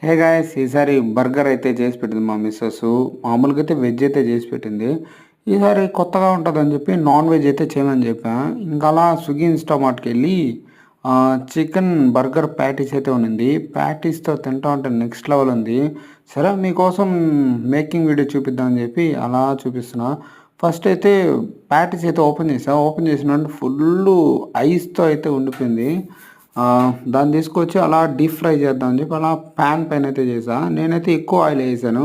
Hey guys! ఈసారి burger అయితే చేసి పెట్టింది మా మిసెస్. మామూలుగా అయితే వెజ్ అయితే చేసి పెట్టింది. ఈసారి కొత్తగా ఉంటదని చెప్పి నాన్ వెజ్ అయితే చేయమని చెప్పా. ఇంకా అలా స్విగ్గీ, ఇన్‌స్టామార్ట్‌కెళ్ళి చికెన్ బర్గర్ ప్యాటీస్ అయితే ఉన్నింది. ప్యాటీస్‌తో తింటా ఉంటే నెక్స్ట్ లెవెల్ ఉంది. సరే మీకోసం మేకింగ్ వీడియో చూపిద్దామని చెప్పి అలా చూపిస్తున్నా. ఫస్ట్ అయితే ప్యాటీస్ అయితే ఓపెన్ చేశా. ఓపెన్ చేసిన వెంటనే ఫుల్లు ఐస్‌తో అయితే ఉండిపోయింది. దాన్ని తీసుకొచ్చి అలా డీప్ ఫ్రై చేద్దామని చెప్పి అలా ప్యాన్ పైన అయితే చేశా. నేనైతే ఎక్కువ ఆయిల్ ఏసాను.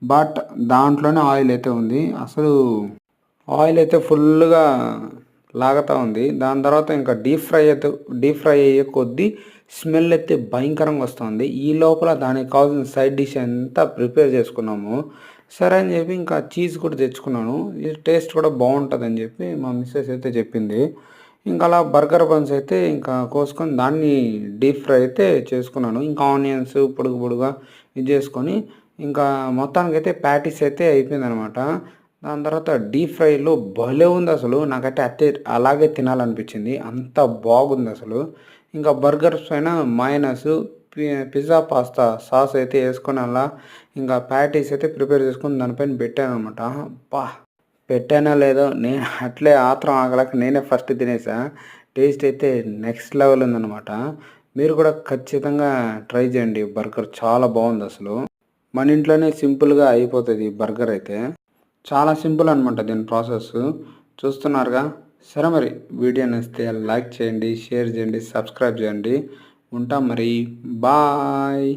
బట్ దాంట్లోనే ఆయిల్ అయితే ఉంది. అసలు ఆయిల్ అయితే ఫుల్లుగా లాగుతా ఉంది. దాని తర్వాత ఇంకా డీప్ ఫ్రై అయ్యే కొద్దీ స్మెల్ అయితే భయంకరంగా వస్తుంది. ఈ లోపల దానికి కావాల్సిన సైడ్ డిష్ అంతా ప్రిపేర్ చేసుకున్నాము. సరే అని చెప్పి ఇంకా చీజ్ కూడా తెచ్చుకున్నాను. ఇది టేస్ట్ కూడా బావుంటదని చెప్పి మా మిసెస్ అయితే చెప్పింది. ఇంకా అలా బర్గర్ బన్స్ అయితే ఇంకా కోసుకొని దాన్ని డీప్ ఫ్రై అయితే చేసుకున్నాను. ఇంకా ఆనియన్స్ పొడుగు పొడుగుగా ఇది చేసుకొని ఇంకా మొత్తానికైతే ప్యాటీస్ అయితే అయిపోయిందనమాట. దాని తర్వాత డీప్ ఫ్రైలో భలే ఉందసలు. నాకైతే అలాగే తినాలనిపించింది. అంత బాగుందసలు. ఇంకా బర్గర్స్ పైన మయోనైస్, పిజ్జా పాస్తా సాస్ అయితే యేసుకొని అలా ఇంకా ప్యాటీస్ అయితే ప్రిపేర్ చేసుకొని దానిపైన పెట్టాననమాట. అబ్బా! పెట్టానో లేదో నేను అట్లే ఆత్రం ఆగలేక నేనే ఫస్ట్ తినేసా. టేస్ట్ అయితే నెక్స్ట్ లెవెల్ ఉందనమాట. మీరు కూడా ఖచ్చితంగా ట్రై చేయండి. బర్గర్ చాలా బావుందసలు. మన ఇంట్లోనే సింపుల్‌గా అయిపోతది ఈ బర్గర్ అయితే. చాలా సింపుల్ అనమాట దీని ప్రాసెస్. చూస్తున్నారుగా. సరే మరి వీడియో నచ్చితే లైక్ చేయండి, షేర్ చేయండి, సబ్స్క్రైబ్ చేయండి. ఉంటాం మరి. బాయ్.